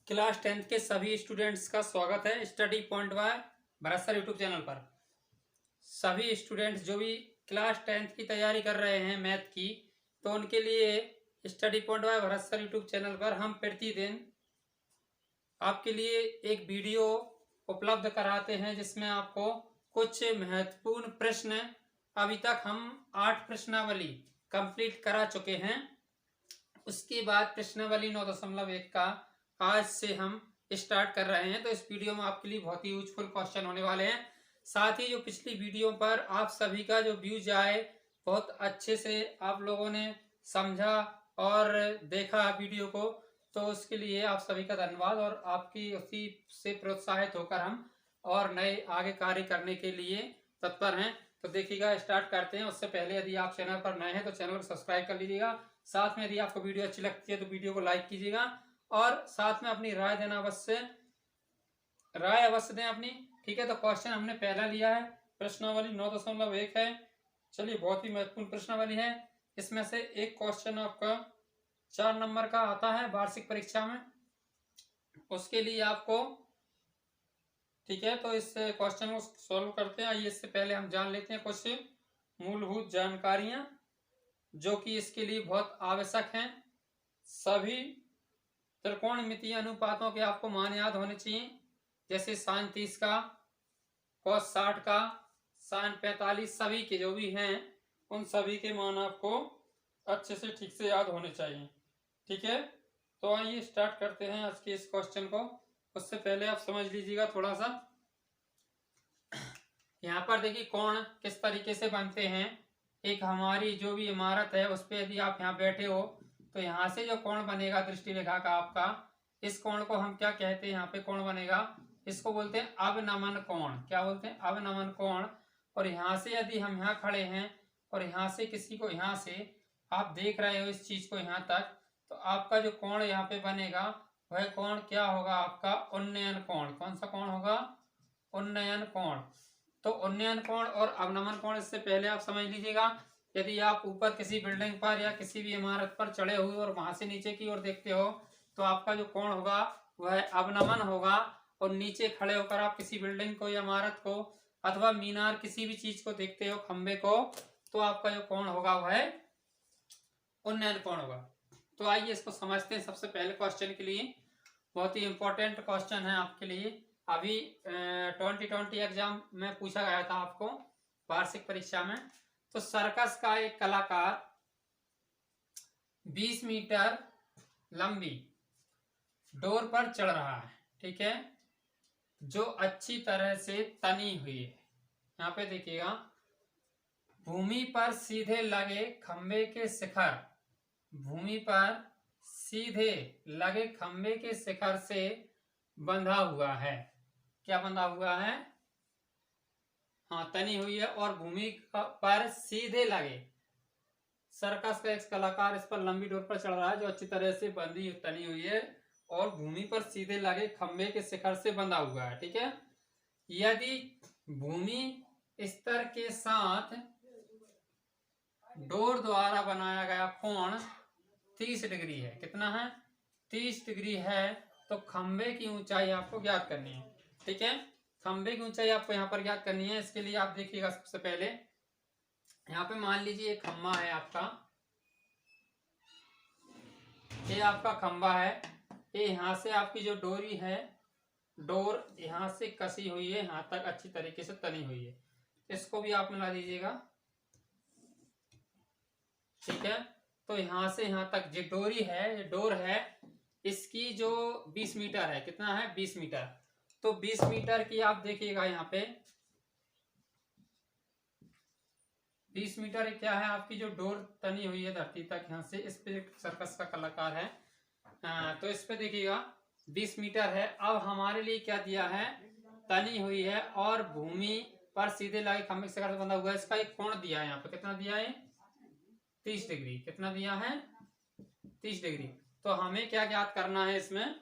Class 10th के सभी students का स्वागत है study point by Bharat sir YouTube channel पर। सभी स्टूडेंट्स जो भी क्लास 10th की तैयारी कर रहे हैं मैथ की, तो उनके लिए study point by Bharat sir YouTube channel पर हम प्रतिदिन आपके लिए एक वीडियो उपलब्ध कराते हैं जिसमें आपको कुछ महत्वपूर्ण प्रश्न, अभी तक हम 8 प्रश्नावली कंप्लीट करा चुके हैं। उसके बाद प्रश्नावली 9.1 का आज से हम स्टार्ट कर रहे हैं। तो इस वीडियो में आपके लिए बहुत ही यूजफुल क्वेश्चन होने वाले हैं। साथ ही जो पिछली वीडियो पर आप सभी का जो व्यूज आए, बहुत अच्छे से आप लोगों ने समझा और देखा वीडियो को, तो उसके लिए आप सभी का धन्यवाद। और आपकी उसी से प्रोत्साहित होकर हम और नए आगे कार्य करने के लिए तत्पर हैं। तो देखिएगा, स्टार्ट करते हैं। उससे पहले यदि आप चैनल पर नए हैं तो चैनल को सब्सक्राइब कर लीजिएगा। साथ में यदि आपको वीडियो अच्छी लगती है तो वीडियो को लाइक कीजिएगा और साथ में अपनी राय अवश्य दें अपनी। ठीक है, तो क्वेश्चन हमने पहला लिया है, प्रश्नावली 9.1 है। चलिए, बहुत ही महत्वपूर्ण प्रश्नावली है। इसमें से एक क्वेश्चन आपका 4 नंबर का आता है वार्षिक परीक्षा में, उसके लिए आपको, ठीक है, तो इस क्वेश्चन को सॉल्व करते हैं। आइए, इससे पहले हम जान लेते हैं कुछ मूलभूत जानकारियां जो कि इसके लिए बहुत आवश्यक हैं। सभी त्रिकोणमितीय अनुपातों के आपको मान याद होने चाहिए, जैसे sin 30 का, cos 60 का, sin 45, सभी के जो भी हैं उन सभी के मान आपको अच्छे से ठीक से याद होने चाहिए। ठीक है, तो आइए स्टार्ट करते हैं आज के इस क्वेश्चन को। उससे पहले आप समझ लीजिएगा थोड़ा सा, यहाँ पर देखिए कोण किस तरीके से बनते हैं। एक हमारी जो भी इमारत है उस पर यदि आप यहाँ बैठे हो तो यहाँ से जो कोण बनेगा दृष्टि रेखा का आपका, इस कोण को हम क्या कहते हैं, यहाँ पे कोण बनेगा, इसको बोलते हैं अवनमन कोण। क्या बोलते हैं? अवनमन कोण। और यहाँ से यदि हम यहाँ खड़े हैं और यहाँ से किसी को, यहाँ से आप देख रहे हो इस चीज को यहाँ तक, तो आपका जो कोण यहाँ पे बनेगा वह कोण क्या होगा? आपका उन्नयन कोण। कौन सा कोण होगा? उन्नयन कोण। तो उन्नयन कोण और अवनमन कोण, इससे पहले आप समझ लीजिएगा, यदि आप ऊपर किसी बिल्डिंग पर या किसी भी इमारत पर चढ़े हुए और वहां से नीचे की ओर देखते हो तो आपका जो कोण होगा वह अवनमन होगा। और नीचे खड़े होकर आप किसी बिल्डिंग को या इमारत को अथवा मीनार, किसी भी चीज को देखते हो, खंबे को, तो आपका जो कोण होगा वह उन्नयन कोण होगा। तो आइए इसको समझते हैं। सबसे पहले क्वेश्चन के लिए, बहुत ही इंपॉर्टेंट क्वेश्चन है आपके लिए, अभी 2020 एग्जाम में पूछा गया था आपको वार्षिक परीक्षा में। तो सर्कस का एक कलाकार 20 मीटर लंबी डोर पर चढ़ रहा है, ठीक है, जो अच्छी तरह से तनी हुई है। यहाँ पे देखिएगा, भूमि पर सीधे लगे खंबे के शिखर, भूमि पर सीधे लगे खंबे के शिखर से बंधा हुआ है। क्या बंधा हुआ है? हाँ, तनी हुई है और भूमि पर सीधे लगे। सर्कस का एक कलाकार इस पर लंबी डोर पर चढ़ रहा है जो अच्छी तरह से बंधी तनी हुई है और भूमि पर सीधे लगे खंबे के शिखर से बंधा हुआ है। ठीक है, यदि भूमि स्तर के साथ डोर द्वारा बनाया गया कोण 30 डिग्री है, कितना है? 30 डिग्री है, तो खंबे की ऊंचाई आपको ज्ञात करनी है। ठीक है, खंबे की ऊंचाई आपको यहाँ पर ज्ञात करनी है। इसके लिए आप देखिएगा, सबसे पहले यहाँ पे मान लीजिए एक खंबा है आपका, ये आपका खंबा है, ये यहाँ से आपकी जो डोरी है, डोर यहाँ से कसी हुई है, यहाँ तक अच्छी तरीके से तनी हुई है, इसको भी आप मिला दीजिएगा। ठीक है, तो यहाँ से यहाँ तक जो डोरी है, ये डोर है, इसकी जो 20 मीटर है, कितना है? 20 मीटर। तो 20 मीटर की आप देखिएगा यहाँ पे 20 मीटर क्या है? आपकी जो डोर तनी हुई है धरती तक, यहाँ से, इस पे सर्कस का कलाकार है, तो इस पे देखिएगा 20 मीटर है। अब हमारे लिए क्या दिया है? तनी हुई है और भूमि पर सीधे लगे खंबे के शिखर से बंधा हुआ है। इसका एक कोण दिया है यहाँ पे, कितना दिया है? 30 डिग्री। कितना दिया है? 30 डिग्री। तो हमें क्या ज्ञात करना है इसमें?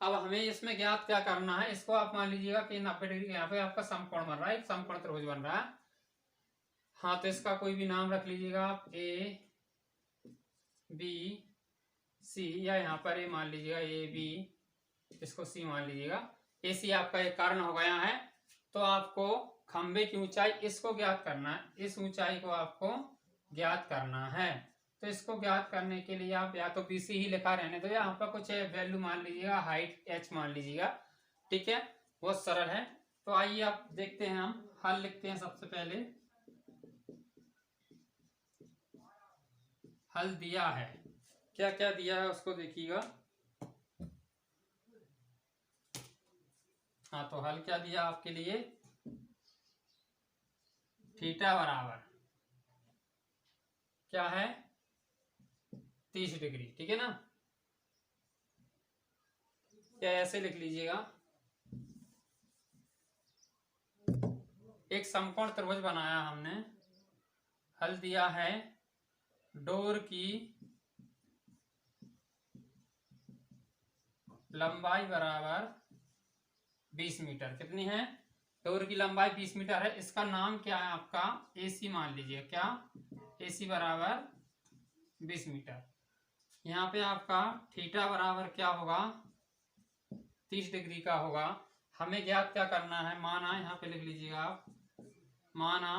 अब हमें इसमें ज्ञात क्या करना है? इसको आप मान लीजिएगा कि 90 डिग्री यहाँ पे आपका समकोण बन रहा है, समकोण त्रिभुज बन रहा है। हाँ, तो इसका कोई भी नाम रख लीजिएगा आप, ए बी सी, या यहाँ पर ए मान लीजिएगा, ए बी, इसको सी मान लीजिएगा। ए सी आपका एक कारण हो गया है। तो आपको खंबे की ऊंचाई इसको ज्ञात करना है, इस ऊंचाई को आपको ज्ञात करना है। तो इसको ज्ञात करने के लिए आप या तो बी सी ही लिखा रहने दो, या यहाँ पर कुछ वैल्यू मान लीजिएगा, हाइट एच मान लीजिएगा, ठीक है, बहुत सरल है। तो आइए आप देखते हैं, हम हल लिखते हैं। सबसे पहले हल दिया है, क्या क्या दिया है उसको देखिएगा। हाँ, तो हल क्या दिया आपके लिए, थीटा बराबर क्या है 30 डिग्री, ठीक है ना। या ऐसे लिख लीजिएगा, एक समकोण त्रिभुज बनाया हमने, हल दिया है डोर की लंबाई बराबर 20 मीटर। कितनी है, डोर की लंबाई 20 मीटर है। इसका नाम क्या है आपका, AC मान लीजिए, क्या, AC बराबर 20 मीटर। यहाँ पे आपका थीटा बराबर क्या होगा, 30 डिग्री का होगा। हमें ज्ञात क्या करना है, माना, यहाँ पे लिख लीजिएगा आप, माना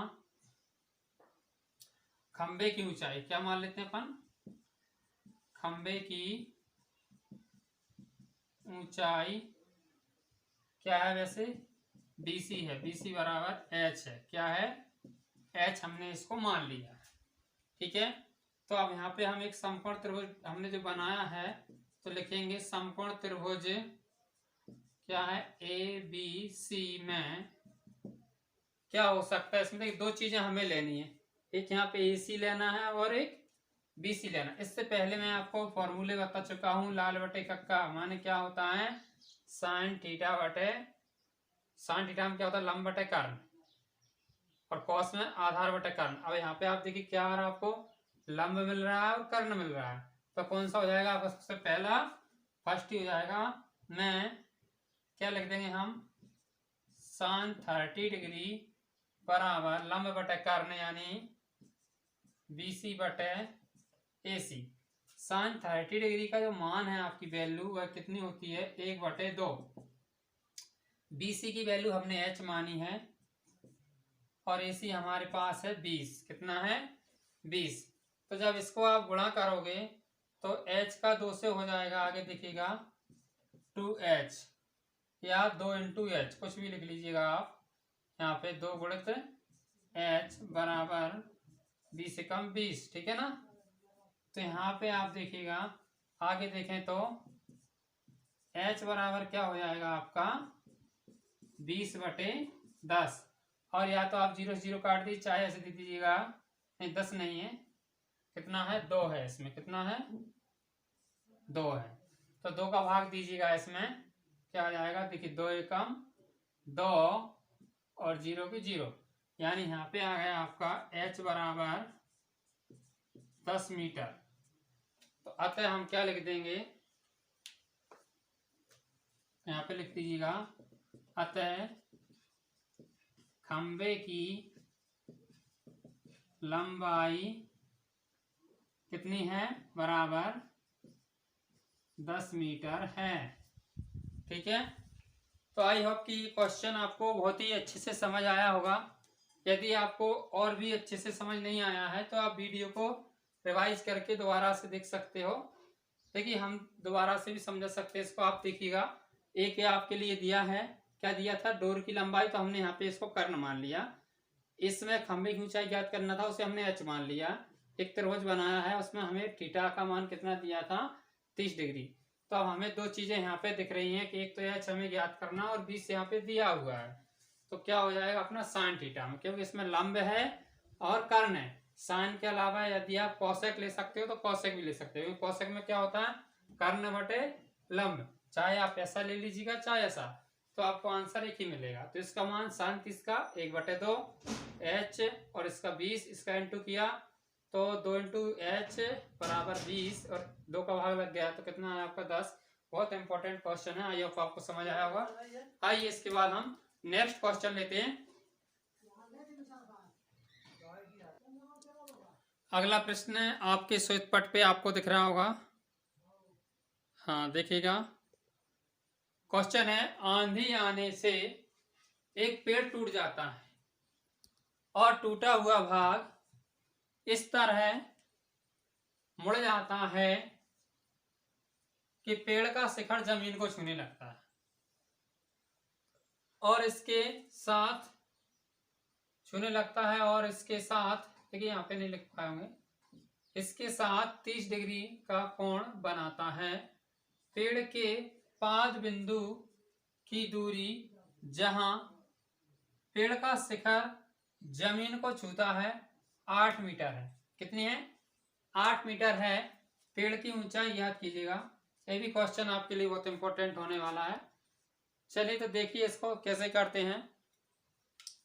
खंबे की ऊंचाई, क्या मान लेते हैं अपन, खंबे की ऊंचाई क्या है, वैसे BC है, BC बराबर H है, क्या है, H, हमने इसको मान लिया, ठीक है। तो अब यहाँ पे हम एक समकोण त्रिभुज हमने जो बनाया है, तो लिखेंगे समकोण त्रिभुज क्या है, ABC में क्या हो सकता है। इसमें दो चीजें हमें लेनी है, एक यहाँ पे AC लेना है और एक BC लेना। इससे पहले मैं आपको फॉर्मूले बता चुका हूँ, लाल बटे कक्का माने क्या होता है, साइन थीटा बटे, साइन थीटा में क्या होता है, लंब बटे कर्ण, और कॉस में आधार बटे कर्ण। अब यहाँ पे आप देखिए क्या आ रहा है, आपको लंब मिल रहा है और कर्ण मिल रहा है, तो कौन सा हो जाएगा आपका, सबसे पहला फर्स्ट ही हो जाएगा। मैं क्या लिख देंगे हम, साइन 30 डिग्री बराबर लंब बटे कर्ण यानी BC बटे AC। साइन 30 डिग्री का जो मान है आपकी वैल्यू वह कितनी होती है, 1/2। BC की वैल्यू हमने H मानी है और AC हमारे पास है 20, कितना है 20। तो जब इसको आप गुणा करोगे तो H का 2 से हो जाएगा, आगे देखिएगा 2H, या 2 × H, कुछ भी लिख लीजिएगा आप। यहाँ पे 2 गुणित H बराबर 20 से कम 20, ठीक है ना। तो यहाँ पे आप देखिएगा, आगे देखें तो H बराबर क्या हो जाएगा आपका 20/10, और या तो आप 0 से 0 काट दीजिए, चाहे ऐसे दे दीजिएगा, नहीं 10 नहीं है, कितना है 2 है, इसमें कितना है 2 है, तो 2 का भाग दीजिएगा, इसमें क्या आ जाएगा, देखिए 2 एकम 2 और 0 की 0, यानी यहाँ पे आ गया आपका H बराबर 10 मीटर। तो अतः हम क्या लिख देंगे, यहाँ पे लिख दीजिएगा, अतः खंबे की लंबाई कितनी है, बराबर 10 मीटर है, ठीक है। तो आई होप कि क्वेश्चन आपको बहुत ही अच्छे से समझ आया होगा। यदि आपको और भी अच्छे से समझ नहीं आया है तो आप वीडियो को रिवाइज करके दोबारा से देख सकते हो। देखिए हम दोबारा से भी समझा सकते हैं इसको, आप देखिएगा। एक ये आपके लिए दिया है, क्या दिया था, डोर की लंबाई, तो हमने यहाँ पे इसको कर्ण मान लिया। इसमें खंबे की ऊंचाई ज्ञात करना था, उसे हमने H मान लिया। एक त्रिभुज बनाया है, उसमें हमें थीटा का मान कितना दिया था, 30 डिग्री। तो अब हमें दो चीजें यहाँ पे दिख रही हैं कि एक तो H हमें ज्ञात करना और 20 यहाँ पे दिया हुआ है, तो क्या हो जाएगा अपना साइन थीटा में, क्योंकि इसमें लंब है और कर्ण है। साइन के अलावा यदि आप कौशेक ले सकते हो तो कौशेक भी ले सकते हो, क्योंकि कौशेक में क्या होता है, कर्ण बटे लंब, चाहे आप ऐसा ले लीजिएगा चाहे ऐसा, तो आपको आंसर एक ही मिलेगा। तो इसका मान साइन 30 का 1/2 H और इसका 20, इसका इंटू किया तो 2 × H बराबर 20 और 2 का भाग लग गया तो कितना है आपका 10। बहुत इंपॉर्टेंट क्वेश्चन है, आई होप आपको समझ आया होगा। आइए इसके बाद हम नेक्स्ट क्वेश्चन लेते हैं। अगला प्रश्न आपके श्वेत पट पे आपको दिख रहा होगा, हाँ देखिएगा, क्वेश्चन है आंधी आने से एक पेड़ टूट जाता है और टूटा हुआ भाग इस तरह मुड़ जाता है कि पेड़ का शिखर जमीन को छूने लगता है और इसके साथ देखिए यहाँ पे नहीं लिख पाए होंगे, इसके साथ 30 डिग्री का कोण बनाता है। पेड़ के पाद बिंदु की दूरी जहां पेड़ का शिखर जमीन को छूता है 8 मीटर है। कितनी है? 8 मीटर है पेड़ की ऊंचाई, याद कीजिएगा। ये भी क्वेश्चन आपके लिए बहुत इंपॉर्टेंट होने वाला है। चलिए तो देखिए इसको कैसे करते हैं।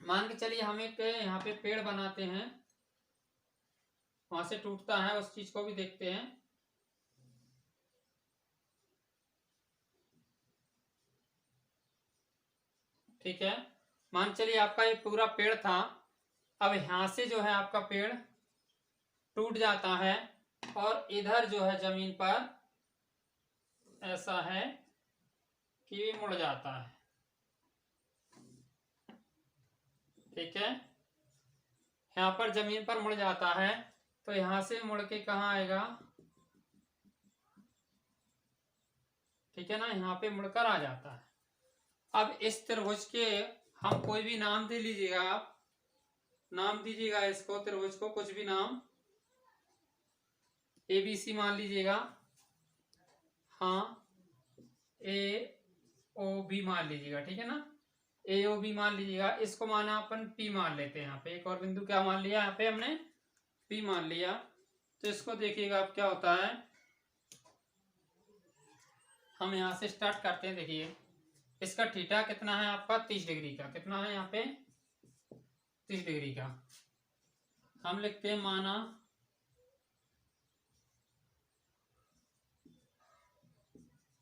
मान के चलिए हम एक यहाँ पे पेड़ बनाते हैं, वहां से टूटता है, उस चीज को भी देखते हैं। ठीक है, मान चलिए आपका ये पूरा पेड़ था, अब यहां से जो है आपका पेड़ टूट जाता है और इधर जो है जमीन पर ऐसा है कि मुड़ जाता है। ठीक है, यहाँ पर जमीन पर मुड़ जाता है तो यहां से मुड़ के कहाँ आएगा? ठीक है ना, यहाँ पे मुड़कर आ जाता है। अब इस त्रिभुज के हम कोई भी नाम दे लीजिएगा, आप नाम दीजिएगा इसको, त्रिभुज को कुछ भी नाम, ABC मान लीजिएगा, हाँ AOB मान लीजिएगा। ठीक है ना, AOB मान लीजिएगा। इसको माना अपन P मान लेते हैं। यहाँ पे एक और बिंदु क्या मान लिया? यहाँ पे हमने P मान लिया। तो इसको देखिएगा अब क्या होता है। हम यहाँ से स्टार्ट करते हैं। देखिए इसका थीटा कितना है आपका? 30 डिग्री का। कितना है यहाँ पे? 30 डिग्री का। हम लिखते हैं माना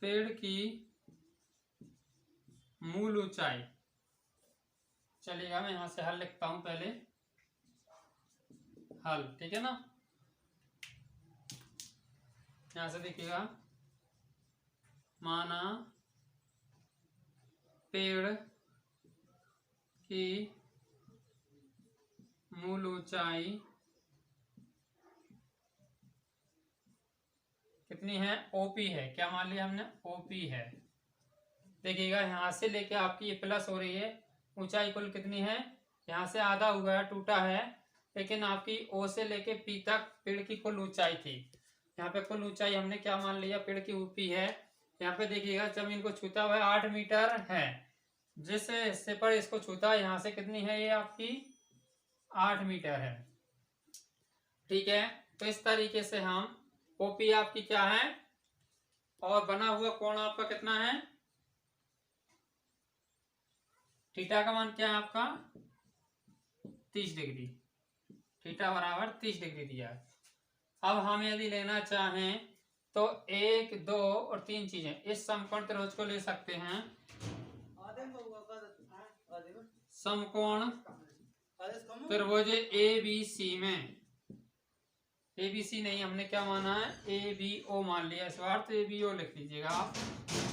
पेड़ की मूल ऊंचाई, चलिएगा मैं यहां से हल लिखता हूं पहले, हल। ठीक है ना, यहां से देखिएगा, माना पेड़ की मूल ऊंचाई कितनी है? OP है। क्या मान लिया हमने? OP है। देखिएगा यहां से लेके आपकी ये प्लस हो रही है, ऊंचाई कुल कितनी है? यहाँ से आधा हुआ है, टूटा है, लेकिन आपकी O से लेके P तक पेड़ की कुल ऊंचाई थी। यहाँ पे कुल ऊंचाई हमने क्या मान लिया? पेड़ की OP है। यहाँ पे देखिएगा जमीन को छूता हुआ 8 मीटर है, जिस हिस्से पर इसको छूता है यहाँ से कितनी है? ये आपकी 8 मीटर है। ठीक है, तो इस तरीके से हम OP आपकी क्या है और बना हुआ कोण आपका कितना है? थीटा का मान क्या है आपका? 30 डिग्री। थीटा बराबर 30 डिग्री दिया है। अब हम यदि लेना चाहें तो 1, 2 और 3 चीजें, इस समकोण त्रिभुज को ले सकते हैं। समकोण त्रिभुज ABC में, ABC नहीं, हमने क्या माना है? ABO मान लिया इस बार, तो ABO लिख लीजिएगा आप,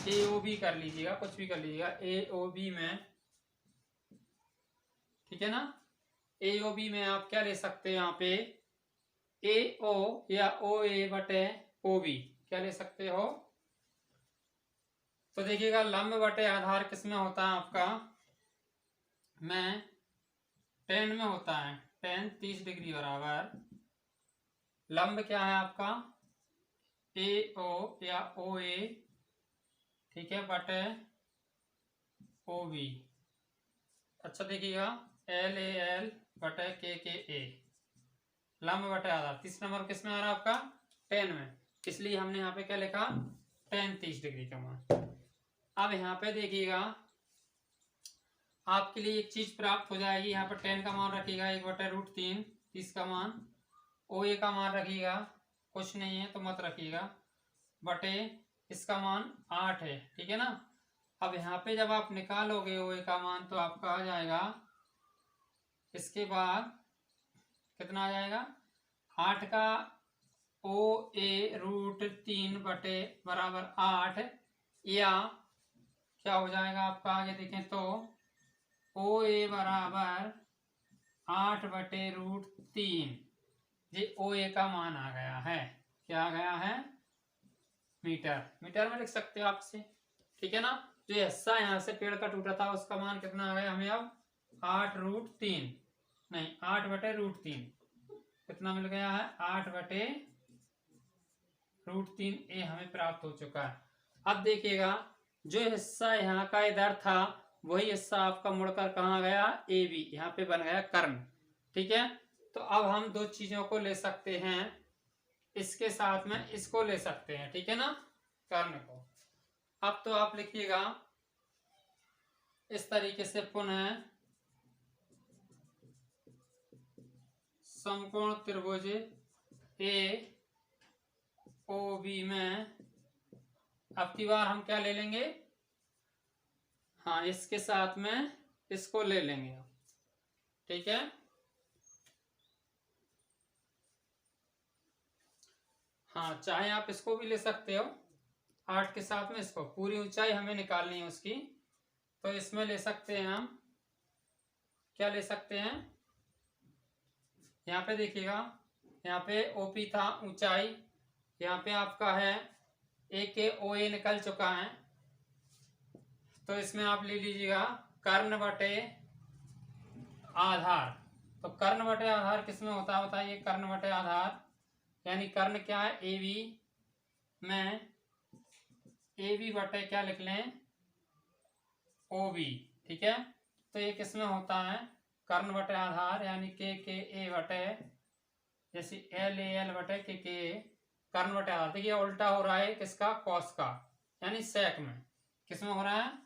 AOB कर लीजिएगा, कुछ भी कर लीजिएगा। AOB में, ठीक है ना, AOB में आप क्या ले सकते हैं? यहाँ पे AO या OA बटे OB क्या ले सकते हो? तो देखिएगा लंब बटे आधार किसमें होता है आपका? में tan में होता है। tan 30 डिग्री बराबर लंब क्या है आपका? AO या OA, ठीक है, बटे OB। अच्छा देखिएगा LAL बटे KKA, लंब बटे आधार। 30 नंबर किसमें आ रहा है आपका? tan में, इसलिए हमने यहाँ पे क्या लिखा? tan 30 डिग्री का मान। अब यहाँ पे देखिएगा आपके लिए एक चीज प्राप्त हो जाएगी। यहाँ पर tan का मान रखिएगा 1/√3, 30 का मान। OA का मान रखिएगा, कुछ नहीं है तो मत रखिएगा, बटे इसका मान 8 है। ठीक है ना, अब यहाँ पे जब आप निकालोगे OA का मान तो आपका आ जाएगा, इसके बाद कितना आ जाएगा? 8 का OA √3 = 8, या क्या हो जाएगा आपका आगे देखें तो OA = 8/√3। ये OA का मान आ गया है, क्या आ गया है, मीटर। मीटर में लिख सकते हो आपसे, ठीक है ना। जो हिस्सा यहाँ से पेड़ का टूटा था उसका मान कितना आ गया हमें अब 8√3, नहीं 8/√3, कितना मिल गया है 8/√3 ये हमें प्राप्त हो चुका है। अब देखिएगा जो हिस्सा यहाँ का इधर था वही हिस्सा आपका मुड़कर कहाँ गया, AB, यहाँ पे बन गया कर्ण, ठीक है। तो अब हम दो चीजों को ले सकते हैं, इसके साथ में इसको ले सकते हैं, ठीक है ना, कर्ण को। अब तो आप लिखिएगा इस तरीके से, पुनः समकोण त्रिभुज AOB में अब की बार हम क्या ले लेंगे, हाँ इसके साथ में इसको ले लेंगे, ठीक है। हाँ चाहे आप इसको भी ले सकते हो, 8 के साथ में इसको, पूरी ऊंचाई हमें निकालनी है उसकी, तो इसमें ले सकते हैं हम, क्या ले सकते हैं, यहाँ पे देखिएगा, यहाँ पे OP था ऊंचाई, यहाँ पे आपका है AKOA निकल चुका है, तो इसमें आप ले लीजिएगा कर्ण बटे आधार। तो कर्ण बटे आधार किसमें होता है बताइए, कर्ण बटे आधार, यानी कर्ण क्या है AB में AB बटे क्या लिख लें OB, ठीक है। तो ये किसमें होता है, कर्ण बटे आधार, यानी KKA बटे, जैसे LAL बटे KKA, कर्ण बटे आधार। देखिए उल्टा हो रहा है किसका, कॉस का, यानी सेक में, किसमें हो रहा है,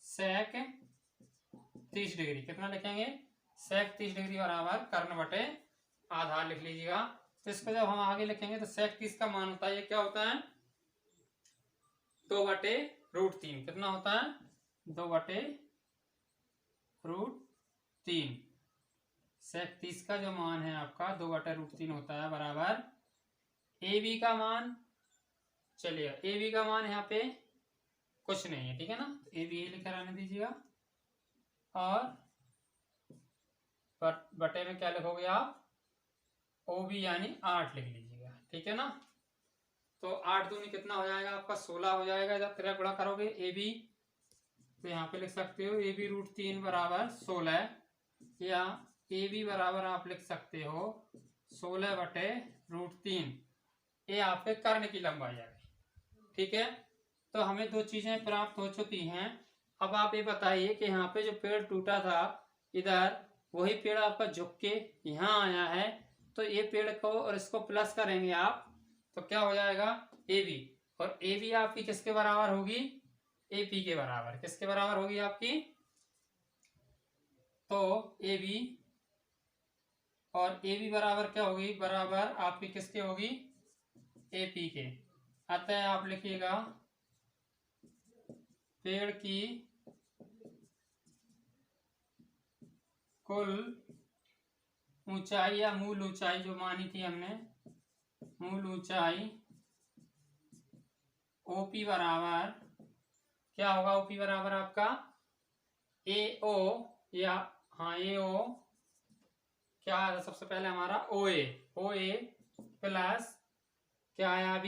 सेक 30 डिग्री, कितना लिखेंगे, सेक 30 डिग्री बराबर कर्ण बटे आधार लिख लीजिएगा। तो इसको जब हम आगे लिखेंगे तो सेक 30 का मान होता है, ये क्या होता है 2/√3, कितना होता है 2/√3। सेक 30 का जो मान है आपका 2/√3 होता है, बराबर AB का मान, चलिए AB का मान यहाँ पे कुछ नहीं है, ठीक है ना, AB ही लिखकर आने दीजिएगा, और बटे में क्या लिखोगे आप, OB यानी 8 लिख लीजिएगा, ठीक है ना। तो 8 दूनी कितना हो जाएगा आपका 16 हो जाएगा, जब तेरह गुणा करोगे AB, तो यहाँ पे लिख सकते हो AB√3 = 16, या AB बराबर आप लिख सकते हो 16/√3, ये आपके कर्ण की लंबाई आ गई, ठीक है। तो हमें दो चीजें प्राप्त हो चुकी हैं। अब आप ये बताइए कि यहाँ पे जो पेड़ टूटा था इधर, वही पेड़ आपका झुक के यहाँ आया है, तो ये पेड़ को और इसको प्लस करेंगे आप, तो क्या हो जाएगा AB, और AB आपकी किसके बराबर होगी, AP के बराबर, किसके बराबर होगी आपकी, तो AB, और AB बराबर क्या होगी, बराबर आपकी किसके होगी, AP के। अतः आप लिखिएगा पेड़ की कुल ऊंचाई या मूल ऊंचाई जो मानी थी हमने, मूल ऊंचाई OP बराबर क्या होगा, OP बराबर आपका AO, या हाँ AO क्या है सबसे पहले हमारा OA प्लस क्या है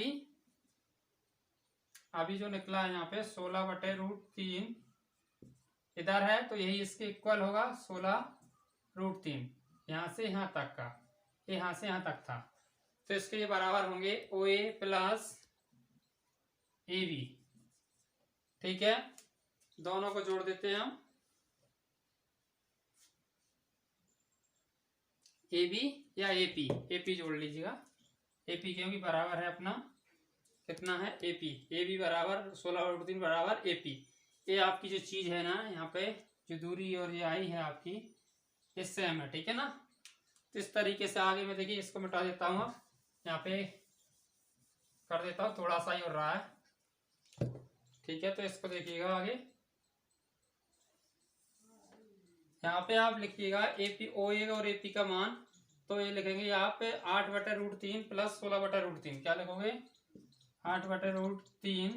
अभी जो निकला है यहाँ पे 16/√3 इधर है, तो यही इसके इक्वल होगा 16√3, यहाँ से यहाँ तक का, यहाँ से यहाँ तक था, तो इसके ये बराबर होंगे OA प्लस AB, ठीक है। दोनों को जोड़ देते हैं हम, AB या AP जोड़ लीजिएगा, AP क्योंकि बराबर है अपना, कितना है AB बराबर 16/√3 बराबर AP। ये आपकी जो चीज है ना, यहाँ पे जो दूरी और ये आई है आपकी, ये सेम है, ठीक है ना। तो इस तरीके से आगे में देखिए, इसको मिटा देता हूँ, अब यहाँ पे कर देता हूँ, थोड़ा सा ही हो रहा है, ठीक है। तो इसको देखिएगा आगे, यहाँ पे आप लिखिएगा OA और AP का मान, तो ये लिखेंगे आप 8/√3 प्लस 16/√3। क्या लिखोगे? 8/√3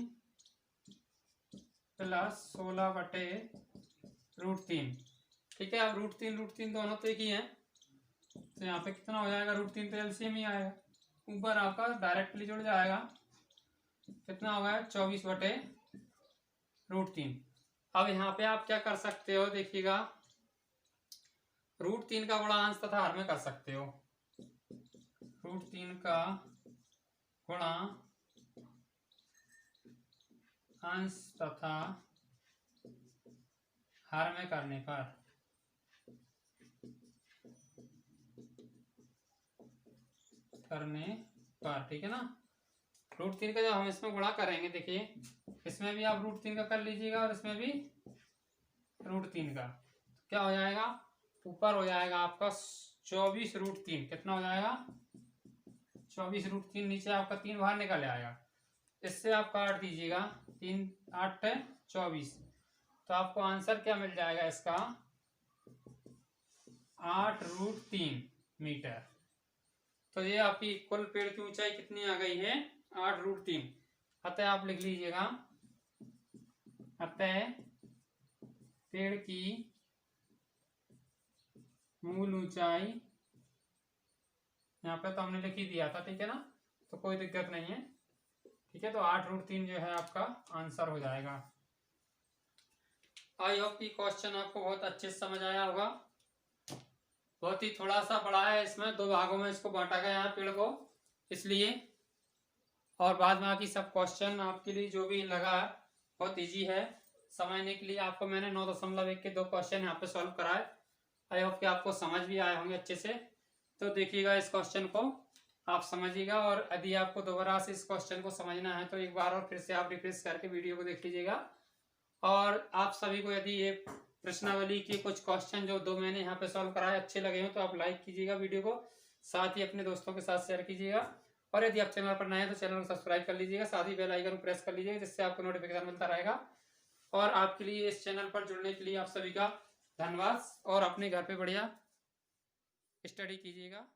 प्लस 16/√3। ठीक है। अब √3 दोनों तो एक ही है, तो यहाँ पे कितना हो जाएगा? √3 तो एलसीएम ही आएगा, ऊपर आपका डायरेक्टली जुड़ जाएगा। कितना हो गया? 24/√3। अब यहाँ पे आप क्या कर सकते हो, देखिएगा, √3 का गुणा अंश तथा हर में कर सकते हो। √3 का गुणा अंश तथा हर में करने पर ठीक है ना। √3 का जब हम इसमें गुणा करेंगे, देखिए इसमें भी आप √3 का कर लीजिएगा और इसमें भी √3 का, क्या हो जाएगा? ऊपर हो जाएगा आपका 24√3। कितना हो जाएगा? 24√3। नीचे आपका 3 बाहर निकल आएगा, इससे आप काट दीजिएगा, 3 8 24, तो आपको आंसर क्या मिल जाएगा इसका? 8√3 मीटर। तो ये आपकी कुल पेड़ की ऊंचाई कितनी आ गई है? 8√3। अतः आप लिख लीजिएगा, अतः पेड़ की मूल ऊंचाई, यहाँ पे तो हमने लिख ही दिया था, ठीक है ना, तो कोई दिक्कत नहीं है। ठीक है, तो 8√3 जो है आपका आंसर हो जाएगा। आई होप कि क्वेश्चन आपको बहुत अच्छे से समझ आया होगा। बहुत ही थोड़ा सा बड़ा है, इसमें 2 भागों में इसको बांटा गया है पेड़ को, इसलिए। और बाद में बाकी सब क्वेश्चन आपके लिए जो भी लगा बहुत इजी है समझने के लिए। आपको मैंने 9.1 के 2 क्वेश्चन यहाँ पे सॉल्व कराए। आई होप कि आपको समझ भी आए होंगे अच्छे से। तो देखिएगा इस क्वेश्चन को आप समझिएगा, और यदि आपको दोबारा से इस क्वेश्चन को समझना है तो एक बार और फिर से आप रिफ्रेश करके वीडियो को देख लीजिएगा। और आप सभी को यदि ये प्रश्नावली के कुछ क्वेश्चन जो 2 मैंने यहाँ पे सॉल्व कराए अच्छे लगे हो तो आप लाइक कीजिएगा वीडियो को, साथ ही अपने दोस्तों के साथ शेयर कीजिएगा। और यदि आप चैनल पर नए हैं तो चैनल को सब्सक्राइब कर लीजिएगा, साथ ही बेल आइकन प्रेस कर लीजिएगा, जिससे आपको नोटिफिकेशन मिलता रहेगा। और आपके लिए इस चैनल पर जुड़ने के लिए आप सभी का धन्यवाद, और अपने घर पे बढ़िया स्टडी कीजिएगा।